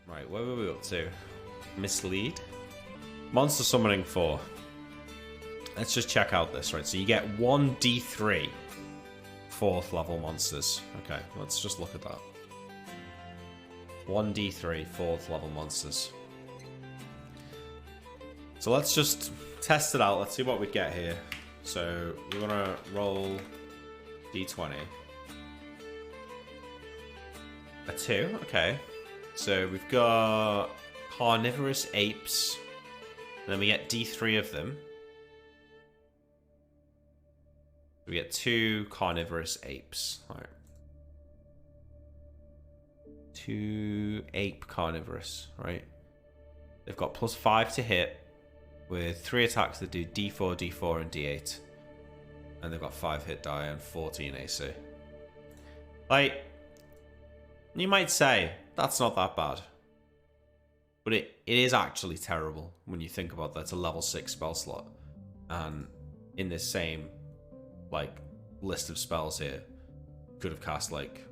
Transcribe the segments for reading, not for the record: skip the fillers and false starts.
Right, where were we up to? Mislead. Monster summoning 4. Let's just check out this, right? So you get 1d3 4th level monsters. Okay, let's just look at that. 1d3 4th level monsters. So let's just test it out. Let's see what we get here. So we're gonna roll d20. A 2, okay. So we've got carnivorous apes. And then we get d3 of them. We get 2 carnivorous apes. All right. 2 ape carnivorous, right? They've got +5 to hit with 3 attacks that do d4, d4, and d8. And they've got 5 hit die and 14 AC. Like, you might say, that's not that bad. But it is actually terrible when you think about that's a level 6 spell slot. And in this same, like, list of spells here, could have cast, like,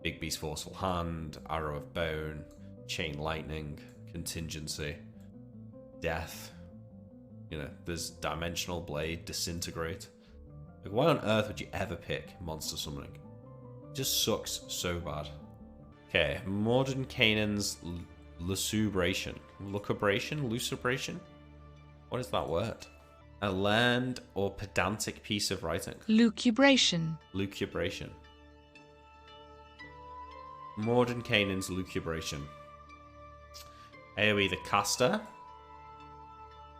Big Beast Forceful Hand, Arrow of Bone, Chain Lightning, Contingency, Death. You know, there's Dimensional Blade, Disintegrate. Like, why on earth would you ever pick Monster Summoning? It just sucks so bad. Okay, Mordenkainen's lucubration. Lucubration? What is that word? A learned or pedantic piece of writing. Lucubration. Lucubration. Mordenkainen's lucubration. AoE the caster.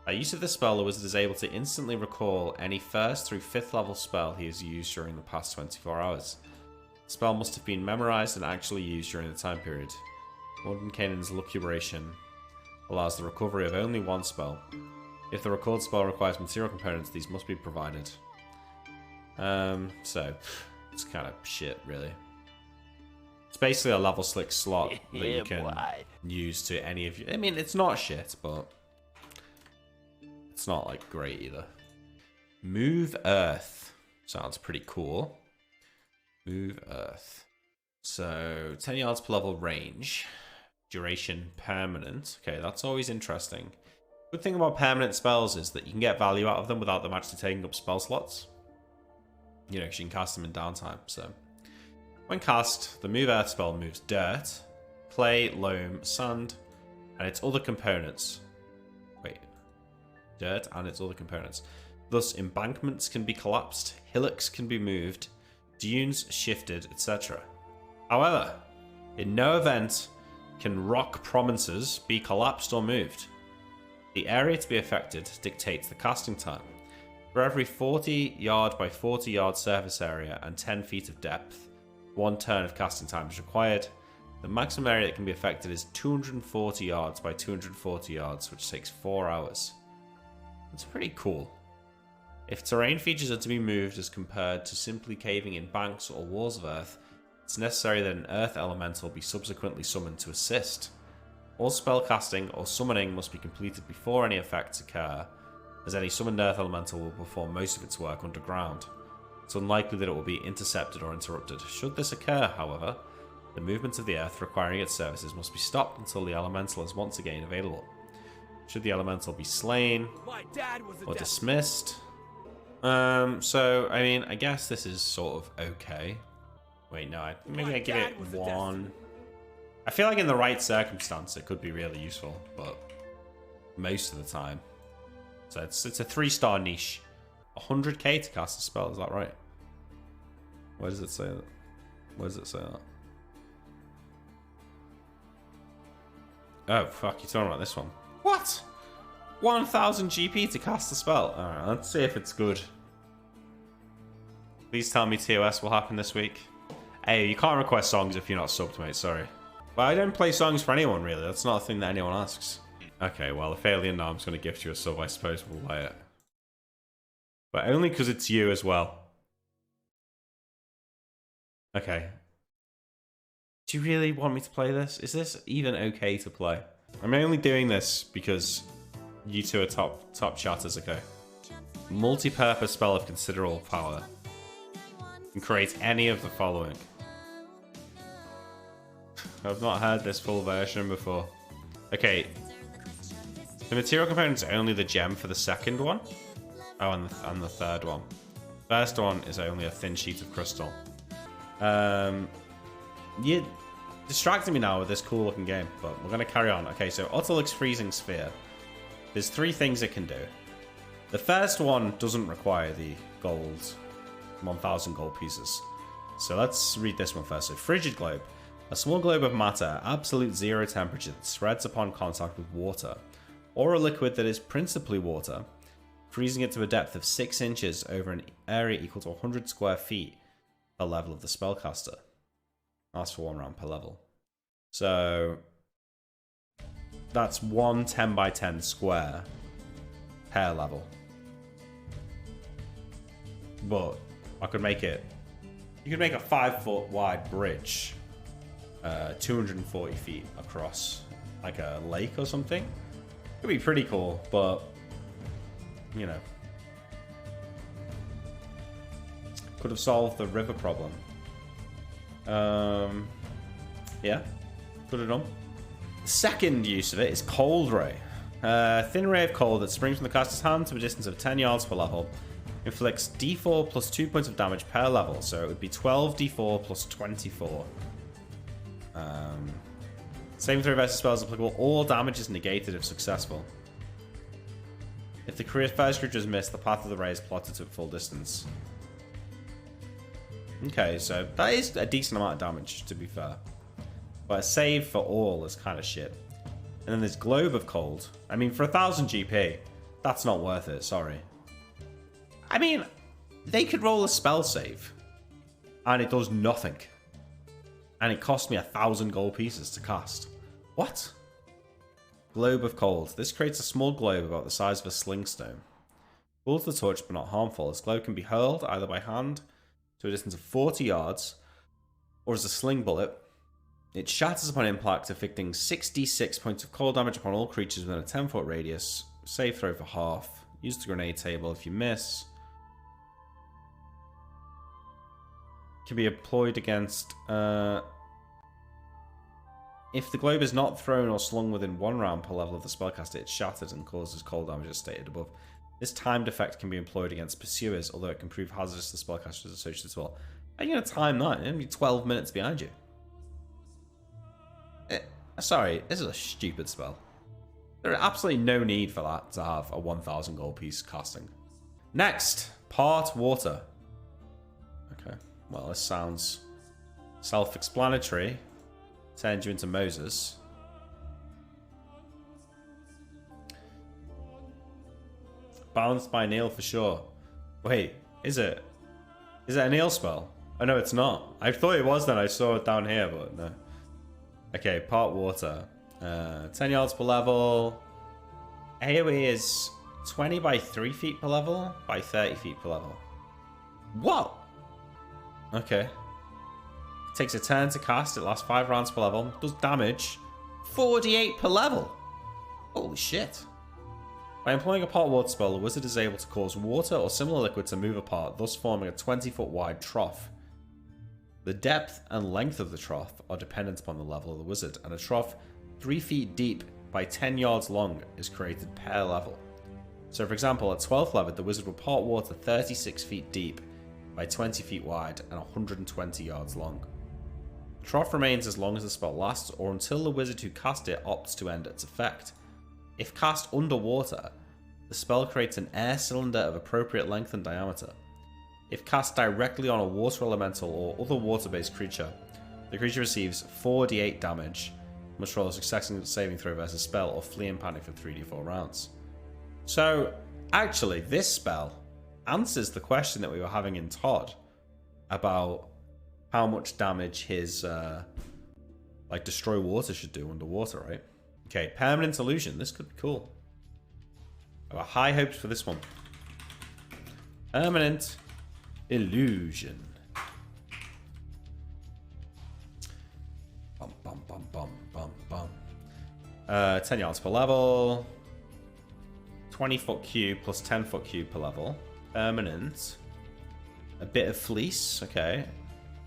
By use of this spell, the wizard is able to instantly recall any 1st through 5th level spell he has used during the past 24 hours. The spell must have been memorized and actually used during the time period. Mordenkainen's lucubration allows the recovery of only 1 spell. If the recalled spell requires material components, these must be provided. So, it's kind of shit, really. It's basically a level 6 slot that you can use to any of you. I mean, it's not shit, but it's not, like, great either. Move Earth. Sounds pretty cool. Move Earth. So, 10 yards per level range. Duration permanent. Okay, that's always interesting. Good thing about permanent spells is that you can get value out of them without them actually taking up spell slots. You know, because you can cast them in downtime. So, when cast, the Move Earth spell moves dirt, clay, loam, sand, and its other components. Wait. Dirt and its other components. Thus, embankments can be collapsed, hillocks can be moved, dunes shifted, etc. However, in no event can rock prominences be collapsed or moved. The area to be affected dictates the casting time. For every 40 yard by 40 yard surface area and 10 feet of depth, 1 turn of casting time is required. The maximum area that can be affected is 240 yards by 240 yards, which takes 4 hours. That's pretty cool. If terrain features are to be moved as compared to simply caving in banks or walls of earth, it's necessary that an earth elemental be subsequently summoned to assist. All spellcasting or summoning must be completed before any effects occur, as any summoned earth elemental will perform most of its work underground. It's unlikely that it will be intercepted or interrupted. Should this occur, however, the movement of the earth requiring its services must be stopped until the elemental is once again available. Should the elemental be slain or dismissed? So, I mean, I guess this is sort of okay. Wait, no, maybe I give it 1. I feel like in the right circumstance, it could be really useful, but most of the time. So it's a 3-star niche. 100k to cast a spell, is that right? Where does it say that? Where does it say that? Oh, fuck, you're talking about this one. What? 1000 GP to cast a spell? Alright, let's see if it's good. Please tell me ToS will happen this week. Hey, you can't request songs if you're not subbed, mate, sorry. But I don't play songs for anyone, really. That's not a thing that anyone asks. Okay, well, if Alien Arm's going to gift you a sub, I suppose we'll buy it. But only because it's you as well. Okay. Do you really want me to play this? Is this even okay to play? I'm only doing this because you two are top chatters, okay? Multi-purpose spell of considerable power. You can create any of the following. I've not heard this full version before. Okay. The material component's only the gem for the second one. Oh, and the third one. First one is only a thin sheet of crystal. You're distracting me now with this cool looking game, but we're going to carry on. Okay, so Ottiluke's freezing sphere. There's 3 things it can do. The first one doesn't require the gold, 1,000 gold pieces. So let's read this one first. So frigid globe. A small globe of matter, absolute 0 temperature, that spreads upon contact with water, or a liquid that is principally water, freezing it to a depth of 6 inches over an area equal to 100 square feet per level of the spellcaster. That's for 1 round per level. So that's 1 10 by 10 square per level. But I could make it. You could make a 5-foot wide bridge, 240 feet across, like a lake or something. It'd be pretty cool, but you know, could have solved the river problem. Yeah, could have done. The second use of it is cold ray. Thin ray of cold that springs from the caster's hand to a distance of 10 yards per level. Inflicts d4 plus 2 points of damage per level, so it would be 12 d4 plus 24. Saving throw versus spells applicable. All damage is negated if successful. If the first creature is missed, the path of the ray is plotted to full distance. Okay, so that is a decent amount of damage, to be fair. But a save for all is kind of shit. And then there's Globe of Cold. I mean, for 1,000 GP, that's not worth it, sorry. I mean, they could roll a spell save, and it does nothing. And it cost me 1,000 gold pieces to cast. What? Globe of Cold. This creates a small globe about the size of a sling stone. Cool to the touch, but not harmful. This globe can be hurled either by hand to a distance of 40 yards, or as a sling bullet. It shatters upon impact, afflicting 66 points of cold damage upon all creatures within a 10-foot radius. Save throw for half. Use the grenade table if you miss. Can be employed against... if the globe is not thrown or slung within 1 round per level of the spellcaster, it shatters and causes cold damage as stated above. This timed effect can be employed against pursuers, although it can prove hazardous to the spellcaster's associated as well. How are you going to time that? It's going to be 12 minutes behind you. Sorry, this is a stupid spell. There is absolutely no need for that to have a 1,000 gold piece casting. Next, part water. Okay, well, this sounds self-explanatory. Turns you into Moses. Balanced by Neil for sure. Wait, is it? Is it a Neil spell? Oh no, it's not. I thought it was then. I saw it down here, but no. Okay, part water. 10 yards per level. AoE is 20 by 3 feet per level, by 30 feet per level. What? Okay. Takes a turn to cast. It lasts 5 rounds per level. Does damage 48 per level. Holy shit. By employing a part water spell, the wizard is able to cause water or similar liquid to move apart, thus forming a 20-foot wide trough. The depth and length of the trough are dependent upon the level of the wizard, and a trough 3 feet deep by 10 yards long is created per level. So for example, at 12th level, the wizard will part water 36 feet deep by 20 feet wide and 120 yards long. The trough remains as long as the spell lasts, or until the wizard who cast it opts to end its effect. If cast underwater, the spell creates an air cylinder of appropriate length and diameter. If cast directly on a water elemental or other water-based creature, the creature receives 4d8 damage, must roll a successive saving throw versus spell, or flee in panic for 3d4 rounds. So, actually, this spell answers the question that we were having in Todd about how much damage his destroy water should do underwater, right? Okay, permanent illusion. This could be cool. I have high hopes for this one. Permanent illusion. Bum bum bum bum bum bum. 10 yards per level. 20-foot cube plus 10-foot cube per level. Permanent. A bit of fleece. Okay.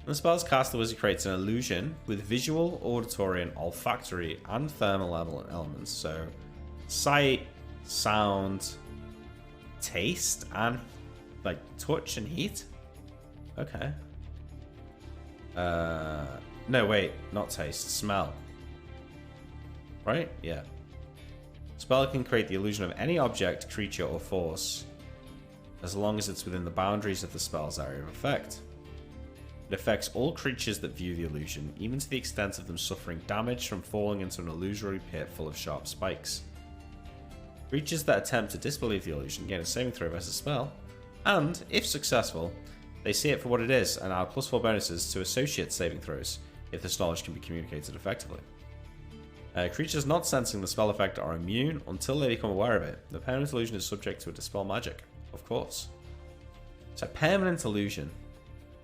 When the spell is cast, the wizard creates an illusion with visual, auditory, and olfactory and thermal elements. So, sight, sound, taste, and like touch and heat. Okay. No, wait, not taste, smell. Right? Yeah. Spell can create the illusion of any object, creature, or force, as long as it's within the boundaries of the spell's area of effect. It affects all creatures that view the illusion, even to the extent of them suffering damage from falling into an illusory pit full of sharp spikes. Creatures that attempt to disbelieve the illusion gain a saving throw versus spell, and, if successful, they see it for what it is and add +4 bonuses to associate saving throws if this knowledge can be communicated effectively. Creatures not sensing the spell effect are immune until they become aware of it. The permanent illusion is subject to a dispel magic, of course. So, permanent illusion.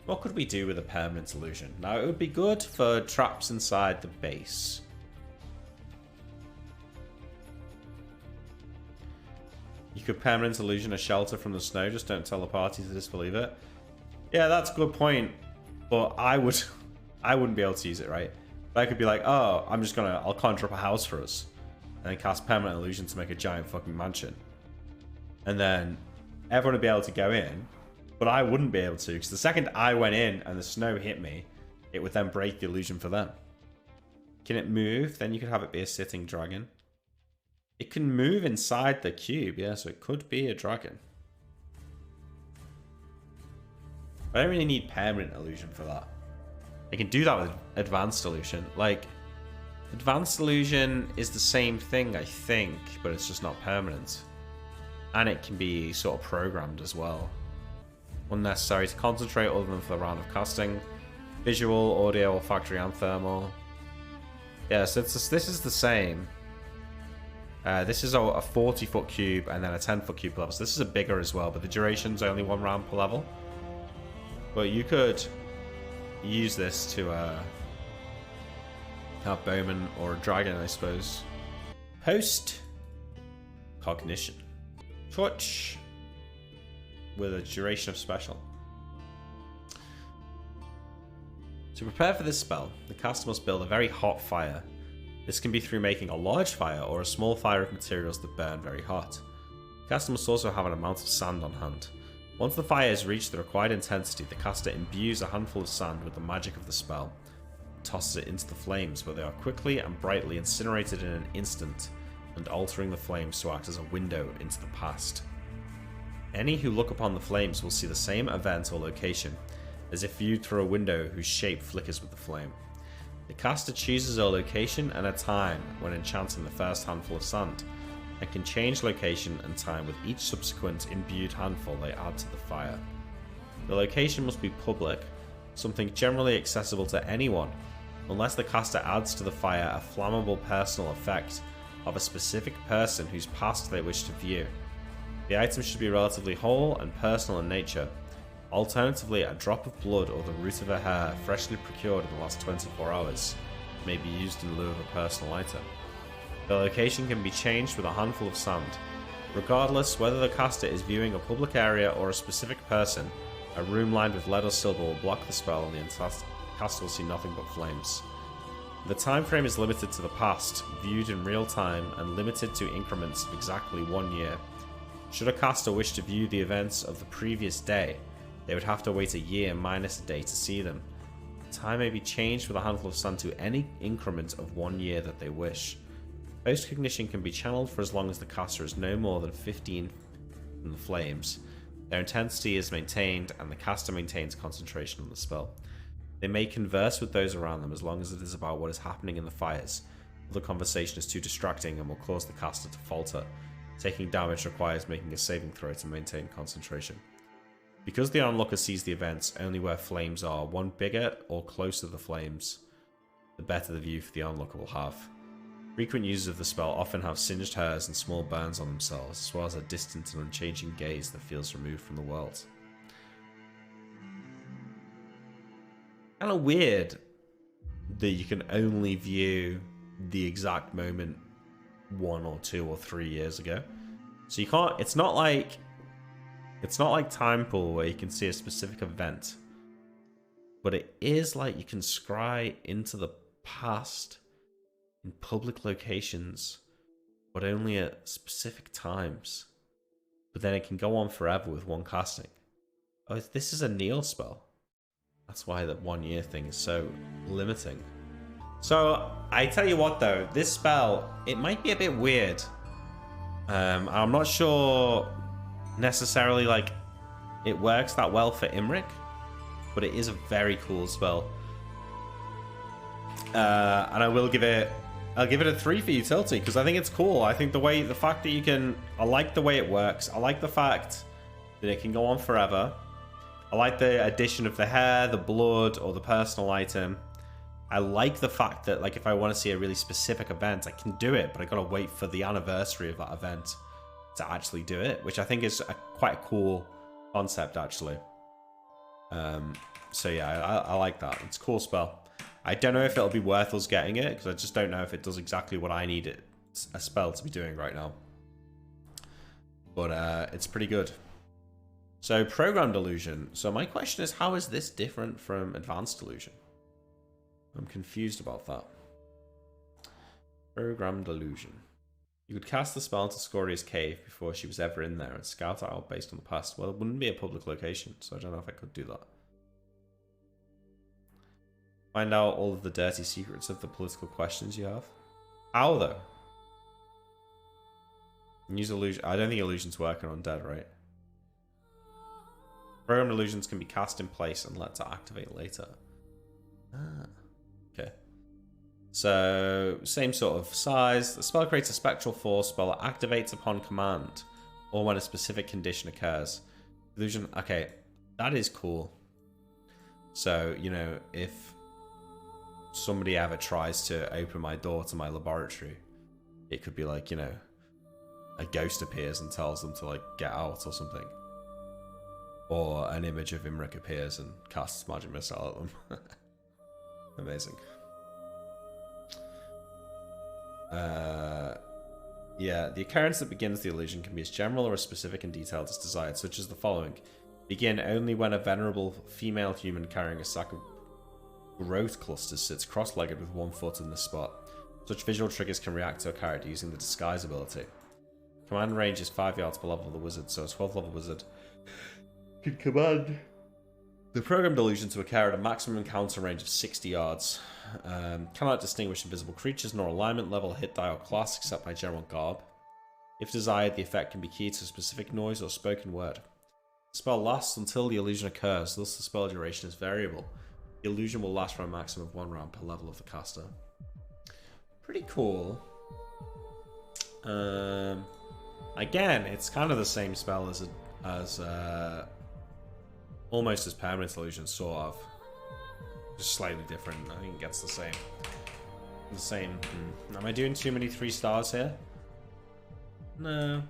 What could we do with a permanent illusion? Now, it would be good for traps inside the base. You could permanent illusion a shelter from the snow, just don't tell the party to disbelieve it. Yeah, that's a good point, but I wouldn't be able to use it, right? But I could be like, oh, I'll conjure up a house for us, and then cast permanent illusion to make a giant fucking mansion. And then everyone would be able to go in, but I wouldn't be able to, because the second I went in and the snow hit me, it would then break the illusion for them. Can it move? Then you could have it be a sitting dragon. It can move inside the cube, yeah, so it could be a dragon. I don't really need permanent illusion for that. I can do that with advanced illusion. Like, advanced illusion is the same thing, I think, but it's just not permanent. And it can be sort of programmed as well. Unnecessary to concentrate other than for the round of casting. Visual, audio, olfactory, and thermal. Yeah, so this is the same. This is a 40-foot cube and then a 10-foot cube level. So this is a bigger as well, but the duration's only 1 round per level. But you could use this to have bowman or a dragon, I suppose. Post Cognition. Touch with a duration of special. To prepare for this spell, the caster must build a very hot fire. This can be through making a large fire or a small fire of materials that burn very hot. The caster must also have an amount of sand on hand. Once the fire has reached the required intensity, the caster imbues a handful of sand with the magic of the spell and tosses it into the flames, but they are quickly and brightly incinerated in an instant, and altering the flames to act as a window into the past. Any who look upon the flames will see the same event or location, as if viewed through a window whose shape flickers with the flame. The caster chooses a location and a time when enchanting the first handful of sand, and can change location and time with each subsequent imbued handful they add to the fire. The location must be public, something generally accessible to anyone, unless the caster adds to the fire a flammable personal effect of a specific person whose past they wish to view. The item should be relatively whole and personal in nature. Alternatively, a drop of blood or the root of a hair freshly procured in the last 24 hours may be used in lieu of a personal item. The location can be changed with a handful of sand. Regardless whether the caster is viewing a public area or a specific person, a room lined with lead or silver will block the spell and the caster will see nothing but flames. The time frame is limited to the past, viewed in real time, and limited to increments of exactly 1 year. Should a caster wish to view the events of the previous day, they would have to wait a year minus a day to see them. Time may be changed with a handful of sand to any increment of 1 year that they wish. Post-Cognition can be channeled for as long as the caster is no more than 15 in the flames. Their intensity is maintained, and the caster maintains concentration on the spell. They may converse with those around them as long as it is about what is happening in the fires. If the conversation is too distracting and will cause the caster to falter, taking damage requires making a saving throw to maintain concentration. Because the onlooker sees the events only where flames are, one bigger or closer to the flames, the better the view for the onlooker will have. Frequent users of the spell often have singed hairs and small burns on themselves, as well as a distant and unchanging gaze that feels removed from the world. Kind of weird that you can only view the exact moment 1 or 2 or 3 years ago. So you can't, it's not like Time Pool where you can see a specific event. But it is like you can scry into the past in public locations, but only at specific times. But then it can go on forever with one casting. Oh, this is a Neil spell. That's why that 1 year thing is so limiting. So, I tell you what though, this spell, it might be a bit weird. I'm not sure necessarily like it works that well for Imric, but it is a very cool spell. And I'll give it a 3 for utility because I think it's cool. I think the fact that you can, I like the way it works. I like the fact that it can go on forever. I like the addition of the hair, the blood, or the personal item. I like the fact that, like, if I want to see a really specific event, I can do it, but I gotta wait for the anniversary of that event to actually do it, which I think is quite a cool concept, actually. So yeah, I like that. It's a cool spell. I don't know if it'll be worth us getting it, because I just don't know if it does exactly what I need a spell to be doing right now. But it's pretty good. So, Programmed Illusion. So my question is, how is this different from Advanced Illusion? I'm confused about that. Programmed Illusion. You could cast the spell into Scoria's cave before she was ever in there and scout it out based on the past. Well, it wouldn't be a public location, so I don't know if I could do that. Find out all of the dirty secrets of the political questions you have. How, though? Use illusion. I don't think illusions work on undead, right? Programmed illusions can be cast in place and let to activate later. Ah. Okay. So, same sort of size. The spell creates a spectral force spell that activates upon command or when a specific condition occurs. Illusion. Okay, that is cool. So, you know, if somebody ever tries to open my door to my laboratory, it could be like, you know, a ghost appears and tells them to, like, get out or something. Or an image of Imric appears and casts magic missile at them. Amazing. Yeah, the occurrence that begins the illusion can be as general or as specific and detailed as desired, such as the following. Begin only when a venerable female human carrying a sack of growth clusters sits cross-legged with 1 foot in this spot. Such visual triggers can react to a character using the disguise ability. Command range is 5 yards per level of the wizard, so a 12th level wizard can command the programmed illusion to occur at a maximum encounter range of 60 yards. Cannot distinguish invisible creatures nor alignment level, hit die or class except by general garb. If desired, the effect can be keyed to a specific noise or spoken word. The spell lasts until the illusion occurs, thus the spell duration is variable. The illusion will last for a maximum of 1 round per level of the caster. Pretty cool. Again, it's kind of the same spell as almost as permanent illusion, sort of. Just slightly different. I think it gets the same. Am I doing too many 3 stars here? No.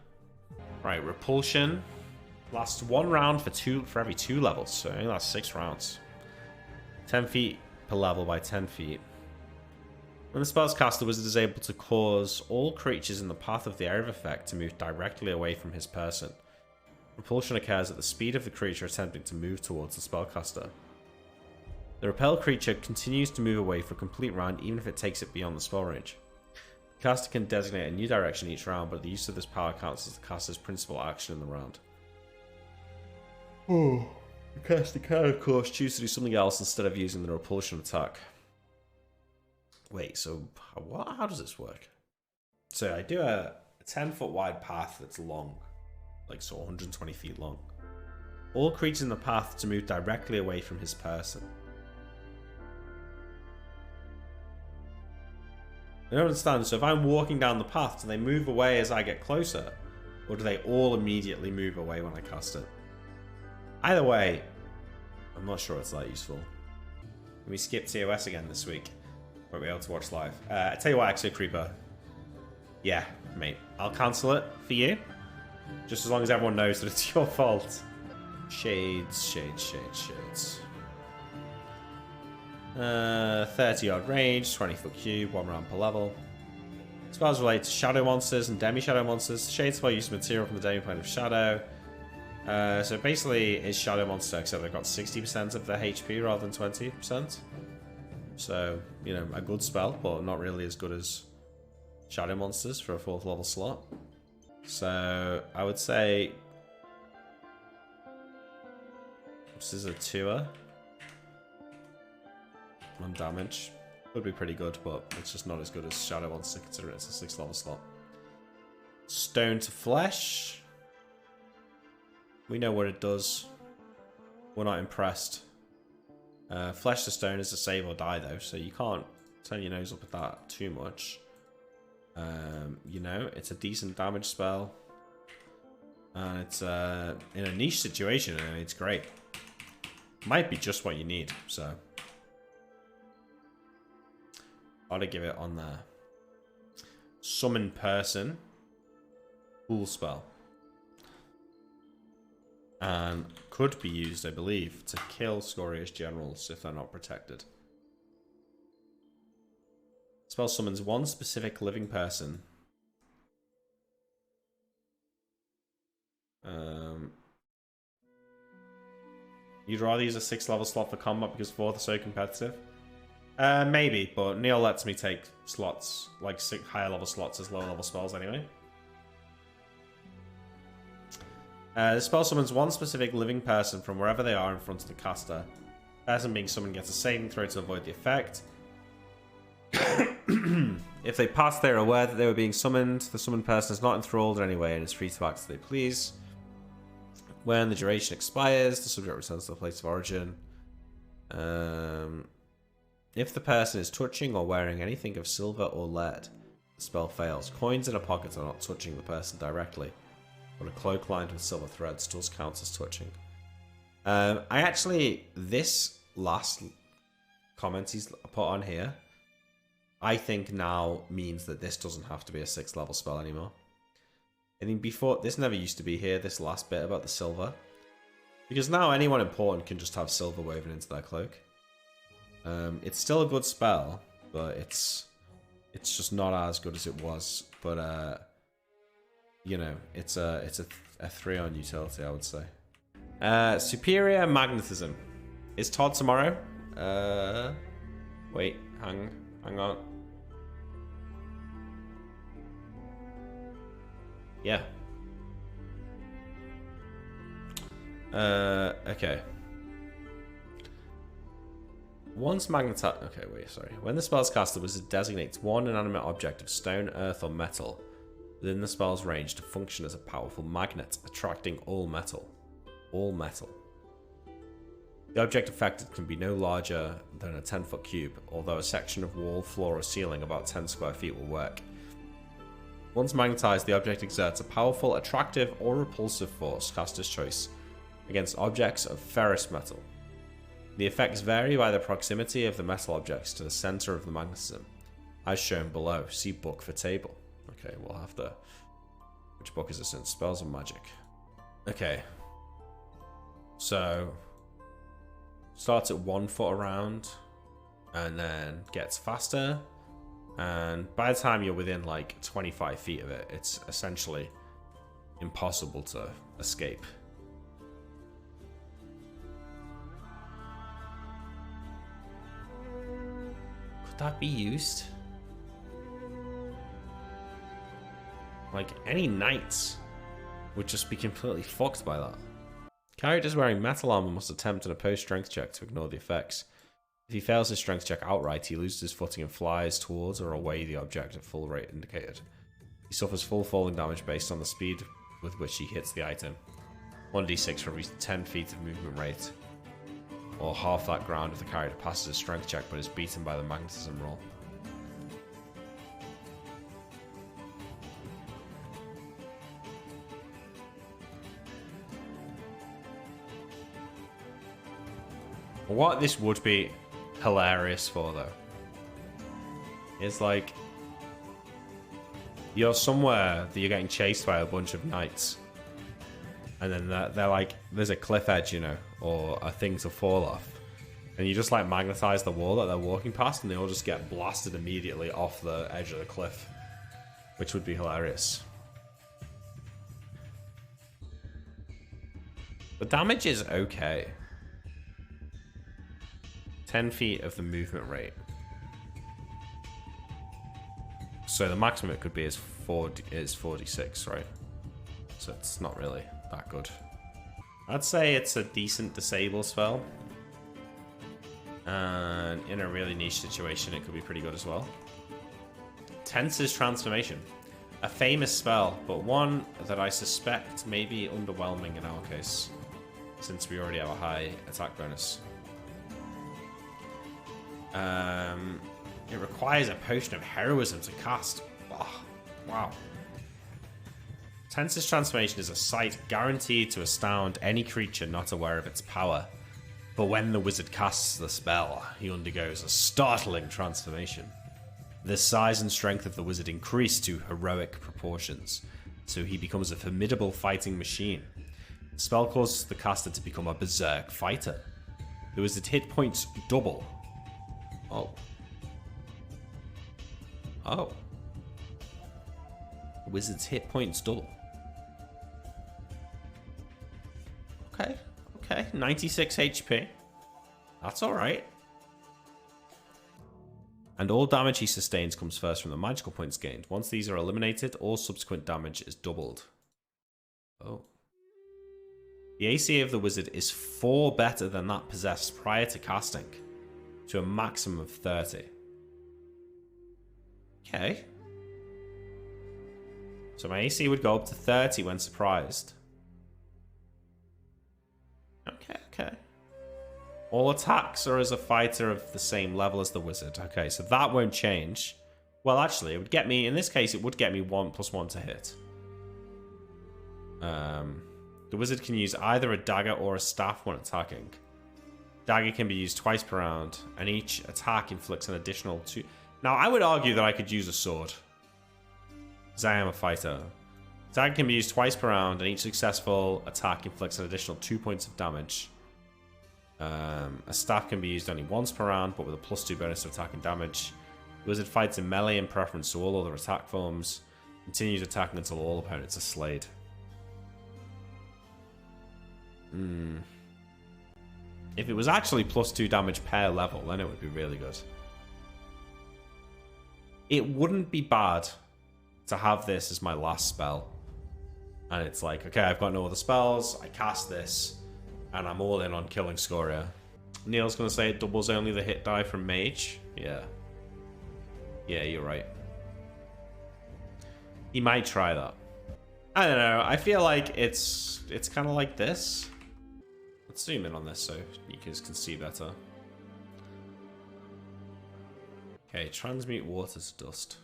Right, Repulsion lasts 1 round for every 2 levels, so I think that's 6 rounds. 10 feet per level by 10 feet. When the spell's cast, the wizard is able to cause all creatures in the path of the area of effect to move directly away from his person. Repulsion occurs at the speed of the creature attempting to move towards the spellcaster. The repelled creature continues to move away for a complete round even if it takes it beyond the spell range. The caster can designate a new direction each round, but the use of this power counts as the caster's principal action in the round. Oh, the caster can, of course, choose to do something else instead of using the repulsion attack. Wait, so how does this work? So I do a 10-foot wide path that's long. Like, so 120 feet long. All creatures in the path to move directly away from his person. I don't understand. So if I'm walking down the path, do they move away as I get closer? Or do they all immediately move away when I cast it? Either way, I'm not sure it's that useful. Can we skip ToS again this week? Won't be able to watch live. I tell you what, Exo Creeper. Yeah, mate. I'll cancel it for you. Just as long as everyone knows that it's your fault. Shades, shades, shades, shades. 30-yard range, 20-foot cube, 1 round per level. Spells relate to shadow monsters and demi-shadow monsters. Shade spell use material from the demi-plane of shadow. So basically, it's Shadow Monster, except they've got 60% of their HP rather than 20%. So, you know, a good spell, but not really as good as Shadow Monsters for a 4th level slot. So, I would say this is a 2er. 1 damage. Would be pretty good, but it's just not as good as Shadow Monster, considering it's a 6th level slot. Stone to Flesh. We know what it does. We're not impressed. Flesh to Stone is a save or die, though, so you can't turn your nose up at that too much. You know, it's a decent damage spell. And it's in a niche situation, and it's great. Might be just what you need, so. Gotta give it on there. Summon Person. Cool spell. And could be used, I believe, to kill Scorious Generals if they're not protected. Spell summons 1 specific living person. You'd rather use a 6th level slot for combat because 4th is so competitive? Maybe, but Neil lets me take slots, like higher level slots as lower level spells anyway. The spell summons 1 specific living person from wherever they are in front of the caster. Person being summoned gets a saving throw to avoid the effect. If they pass, they are aware that they were being summoned. The summoned person is not enthralled in any way and is free to act as they please. When the duration expires, the subject returns to the place of origin. If the person is touching or wearing anything of silver or lead, the spell fails. Coins in a pocket are not touching the person directly, but a cloak lined with silver threads does count as touching. This last comment he's put on here, I think now means that this doesn't have to be a 6th level spell anymore. I think before, this never used to be here, this last bit about the silver. Because now anyone important can just have silver woven into their cloak. It's still a good spell, but it's just not as good as it was. But you know, it's a 3 on utility, I would say. Superior Magnetism. Is Todd tomorrow? Wait, hang on. Yeah. Okay. Once magnetized... Okay, wait, sorry. When the spell's cast, the wizard designates 1 inanimate object of stone, earth, or metal within the spell's range to function as a powerful magnet, attracting all metal. All metal. The object affected can be no larger than a 10-foot cube, although a section of wall, floor, or ceiling about 10 square feet will work. Once magnetized, the object exerts a powerful, attractive, or repulsive force, caster's choice, against objects of ferrous metal. The effects vary by the proximity of the metal objects to the center of the magnetism, as shown below. See book for table. Okay, we'll have to... Which book is this in? Spells and Magic. Okay. So... starts at 1 foot around, and then gets faster, and by the time you're within like 25 feet of it, it's essentially impossible to escape. Could that be used? Like, any knights would just be completely fucked by that. Characters wearing metal armor must attempt an opposed strength check to ignore the effects. If he fails his strength check outright, he loses his footing and flies towards or away the object at full rate indicated. He suffers full falling damage based on the speed with which he hits the item. 1d6 for every 10 feet of movement rate, or half that ground if the character passes his strength check but is beaten by the magnetism roll. What this would be hilarious for, though, is like you're somewhere that you're getting chased by a bunch of knights, and then they're like, there's a cliff edge, you know, or a thing to fall off, and you just like magnetize the wall that they're walking past, and they all just get blasted immediately off the edge of the cliff, which would be hilarious. The damage is okay. 10 feet of the movement rate. So the maximum it could be is 46, right? So it's not really that good. I'd say it's a decent disable spell. And in a really niche situation, it could be pretty good as well. Tense's Transformation. A famous spell, but one that I suspect may be underwhelming in our case, since we already have a high attack bonus. It requires a potion of heroism to cast. Oh, wow. Tense's Transformation is a sight guaranteed to astound any creature not aware of its power. But when the wizard casts the spell, he undergoes a startling transformation. The size and strength of the wizard increase to heroic proportions, so he becomes a formidable fighting machine. The spell causes the caster to become a berserk fighter. The wizard's hit points double. Oh. Oh. The wizard's hit points double. Okay. Okay. 96 HP. That's alright. And all damage he sustains comes first from the magical points gained. Once these are eliminated, all subsequent damage is doubled. Oh. The AC of the wizard is 4 better than that possessed prior to casting, to a maximum of 30. Okay. So my AC would go up to 30 when surprised. Okay, okay. All attacks are as a fighter of the same level as the wizard. Okay, so that won't change. Well, actually, it would get me, in this case, it would get me 1+1 to hit. The wizard can use either a dagger or a staff when attacking. Dagger can be used twice per round, and each attack inflicts an additional 2... Now, I would argue that I could use a sword, because I am a fighter. Dagger can be used twice per round, and each successful attack inflicts an additional 2 points of damage. A staff can be used only once per round, but with a +2 bonus to attack and damage. The wizard fights in melee in preference to all other attack forms. Continues attacking until all opponents are slayed. If it was actually +2 damage per level, then it would be really good. It wouldn't be bad to have this as my last spell. And it's like, okay, I've got no other spells, I cast this, and I'm all in on killing Scoria. Neil's going to say it doubles only the hit die from Mage. Yeah. Yeah, you're right. He might try that. I don't know, I feel like it's kind of like this. Let's zoom in on this so you guys can see better. Okay, transmute water to dust.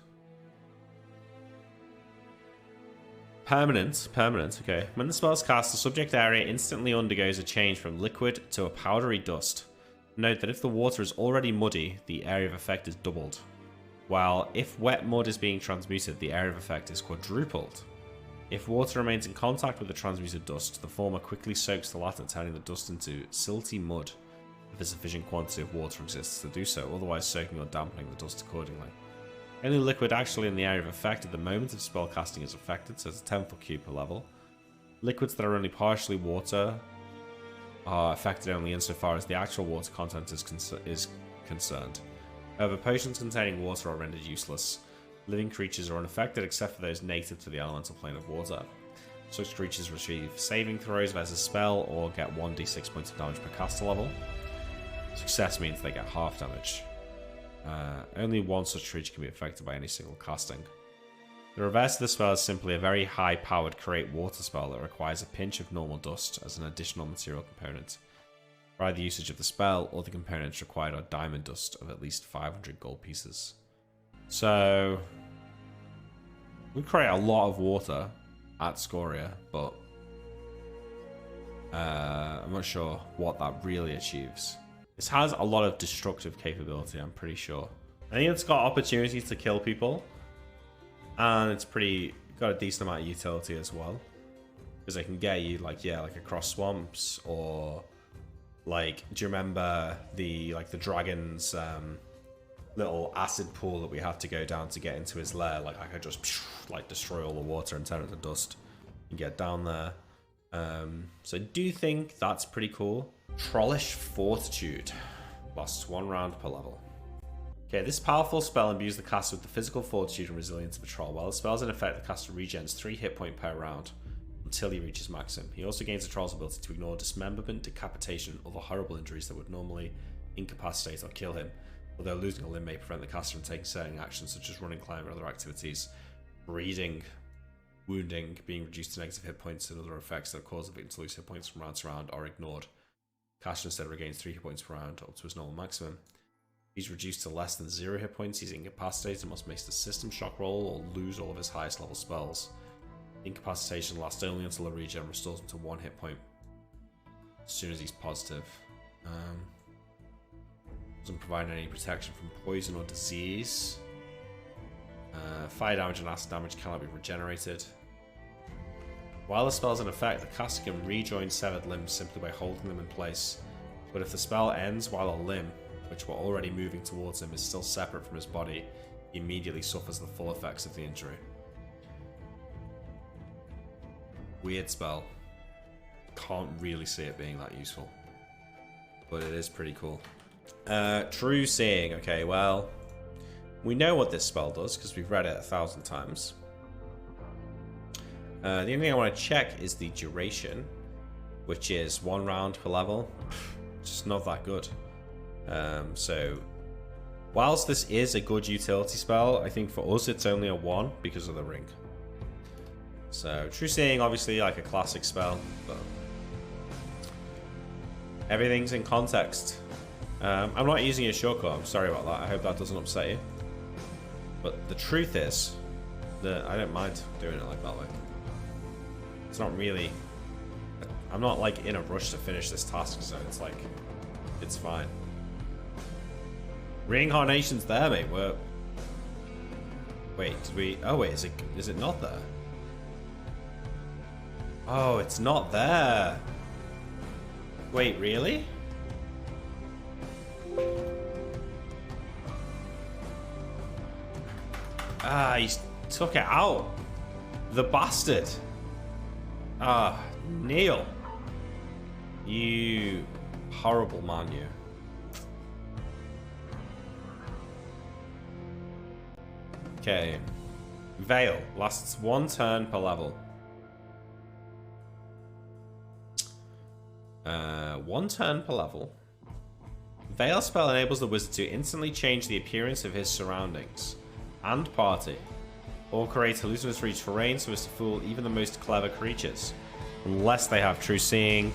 Permanent, okay. When the spell is cast, the subject area instantly undergoes a change from liquid to a powdery dust. Note that if the water is already muddy, the area of effect is doubled. While if wet mud is being transmuted, the area of effect is quadrupled. If water remains in contact with the transmuted dust, the former quickly soaks the latter, turning the dust into silty mud if a sufficient quantity of water exists to do so, otherwise soaking or dampening the dust accordingly. Only liquid actually in the area of effect at the moment of spellcasting is affected, so it's a 10-foot cube per level. Liquids that are only partially water are affected only insofar as the actual water content is concerned. However, potions containing water are rendered useless. Living creatures are unaffected except for those native to the elemental plane of water. Such creatures receive saving throws versus spell or get 1d6 points of damage per caster level. Success means they get half damage. Only one such creature can be affected by any single casting. The reverse of the spell is simply a very high-powered create water spell that requires a pinch of normal dust as an additional material component. For either usage of the spell, all the components required are diamond dust of at least 500 gold pieces. So we create a lot of water at Scoria, but I'm not sure what that really achieves. This has a lot of destructive capability, I'm pretty sure. I think it's got opportunities to kill people, and it's got a decent amount of utility as well, because they can get you like across swamps, or like, do you remember the dragon's little acid pool that we had to go down to get into his lair? Like I could just destroy all the water and turn it to dust and get down there. So I do think that's pretty cool. Trollish Fortitude. Lasts 1 round per level. Okay, this powerful spell imbues the caster with the physical fortitude and resilience of a troll. While the spell's in effect, the caster regens 3 hit points per round until he reaches maximum. He also gains the troll's ability to ignore dismemberment, decapitation, and other horrible injuries that would normally incapacitate or kill him. Although losing a limb may prevent the caster from taking certain actions such as running, climbing, or other activities. Bleeding, wounding, being reduced to negative hit points, and other effects that cause the victim to lose hit points from round to round are ignored. The caster instead regains 3 hit points per round up to his normal maximum. If he's reduced to less than 0 hit points, he's incapacitated and must make a system shock roll or lose all of his highest level spells. Incapacitation lasts only until a regen restores him to 1 hit point as soon as he's positive. Doesn't provide any protection from poison or disease. Fire damage and acid damage cannot be regenerated. While the spell's in effect, the caster can rejoin severed limbs simply by holding them in place. But if the spell ends while a limb, which were already moving towards him, is still separate from his body, he immediately suffers the full effects of the injury. Weird spell. Can't really see it being that useful. But it is pretty cool. True Seeing. Okay, well, we know what this spell does because we've read it 1,000 times. The only thing I want to check is the duration, which is 1 round per level. Just not that good. So, whilst this is a good utility spell, I think for us it's only a 1 because of the ring. So, True Seeing, obviously, like a classic spell, but everything's in context. I'm not using a shortcut, I'm sorry about that, I hope that doesn't upset you. But the truth is that I don't mind doing it like that way. It's not really... I'm not like in a rush to finish this task, so it's like... It's fine. Reincarnation's there, mate. Wait, did we... Oh, wait, is it not there? Oh, it's not there. Wait, really? Ah, he took it out. The bastard. Ah, Neil. You horrible man, you. Okay. Veil lasts 1 turn per level. 1 turn per level. Veil spell enables the wizard to instantly change the appearance of his surroundings and party, or create hallucinatory terrain so as to fool even the most clever creatures, unless they have True Seeing,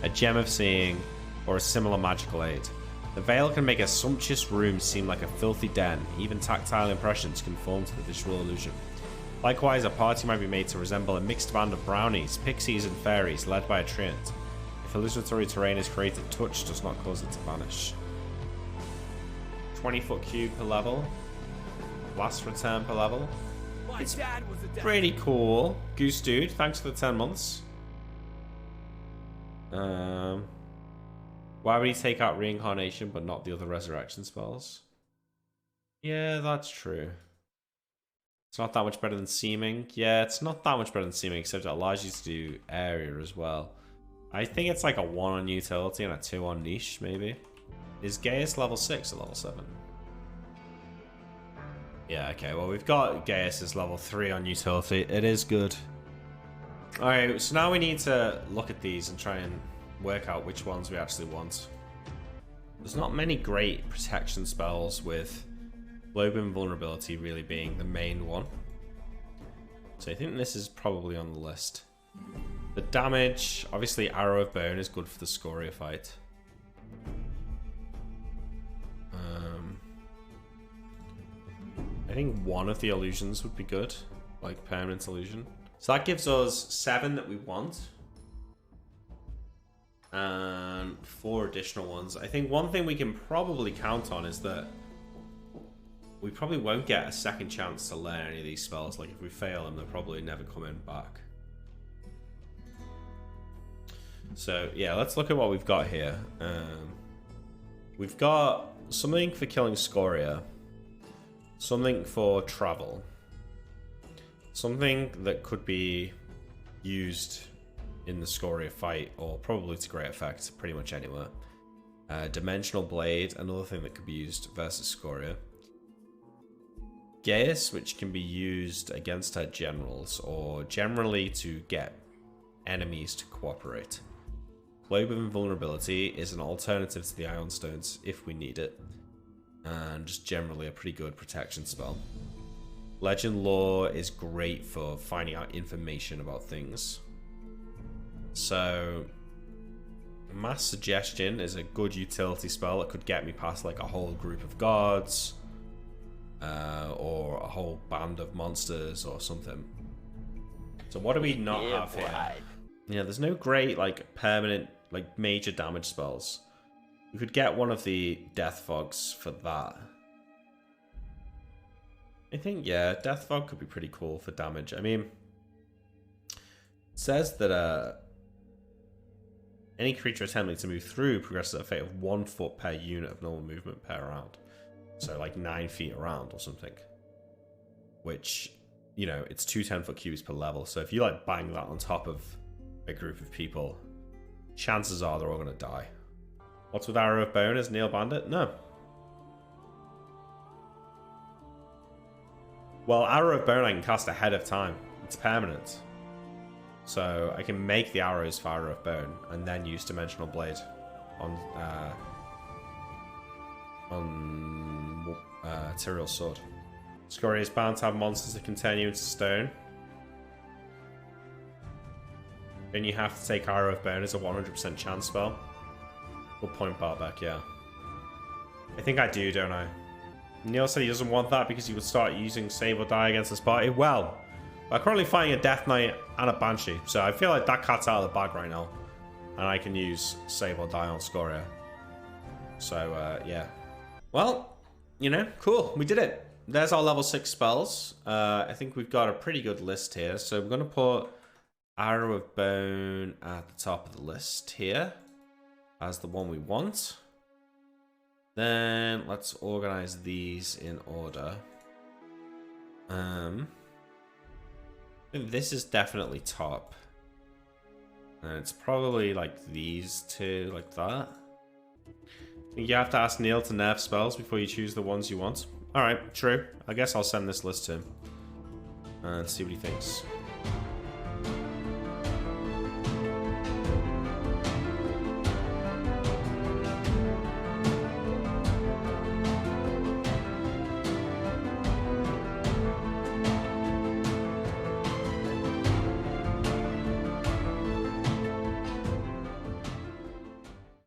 a Gem of Seeing, or a similar magical aid. The veil can make a sumptuous room seem like a filthy den. Even tactile impressions conform to the visual illusion. Likewise, a party might be made to resemble a mixed band of brownies, pixies, and fairies led by a treant. If hallucinatory terrain is created, touch does not cause it to vanish. 20-foot cube per level. Last return per level. It's pretty cool. Goose Dude, thanks for the 10 months. Why would he take out Reincarnation but not the other resurrection spells? Yeah, that's true. It's not that much better than Seeming. Yeah, it's not that much better than Seeming, except it allows you to do Area as well. I think it's like a 1 on utility and a 2 on niche, maybe. Is Gaius level 6 or level 7? Yeah, okay, well we've got Gaius as level 3 on utility. It is good. Alright, so now we need to look at these and try and work out which ones we actually want. There's not many great protection spells, with Globe Invulnerability really being the main one. So I think this is probably on the list. The damage, obviously Arrow of Bone is good for the Scoria fight. I think one of the illusions would be good, like Permanent Illusion. So that gives us 7 that we want. And 4 additional ones. I think one thing we can probably count on is that we probably won't get a second chance to learn any of these spells. Like if we fail them, they're probably never coming back. So yeah, let's look at what we've got here. We've got something for killing Scoria. Something for travel. Something that could be used in the Scoria fight, or probably to great effect, pretty much anywhere. Dimensional Blade, another thing that could be used versus Scoria. Gaius, which can be used against her generals, or generally to get enemies to cooperate. Blade with Invulnerability is an alternative to the Ion Stones if we need it, and just generally a pretty good protection spell. Legend Lore is great for finding out information about things. So, Mass Suggestion is a good utility spell that could get me past like a whole group of guards, or a whole band of monsters or something. So what do we not have here? Yeah, there's no great like permanent like major damage spells. We could get one of the Death Fogs for that. I think, yeah, Death Fog could be pretty cool for damage. I mean, it says that any creature attempting to move through progresses at a rate of 1 foot per unit of normal movement per round. So like 9 feet around or something. Which, you know, it's 2 10-foot cubes per level. So if you like bang that on top of a group of people, chances are they're all going to die. What's with Arrow of Bone? Is Neil Bandit? No. Well, Arrow of Bone I can cast ahead of time. It's permanent. So I can make the arrows for Arrow of Bone and then use Dimensional Blade on Tyrell's Sword. Scoria is bound to have monsters that can turn you into stone. Then you have to take Arrow of Bone as a 100% chance spell. We'll point bar back, yeah. I think I do, don't I? Neil said he doesn't want that because he would start using Save or Die against this party. Well, we're currently fighting a Death Knight and a Banshee, so I feel like that cat's out of the bag right now. And I can use Save or Die on Scoria. So, yeah. Well, you know, cool. We did it. There's our level 6 spells. I think we've got a pretty good list here. So we're going to put Arrow of Bone at the top of the list here as the one we want. Then let's organize these in order. I think this is definitely top. And it's probably like these two, like that. I think you have to ask Neil to nerf spells before you choose the ones you want. Alright, true. I guess I'll send this list to him and see what he thinks.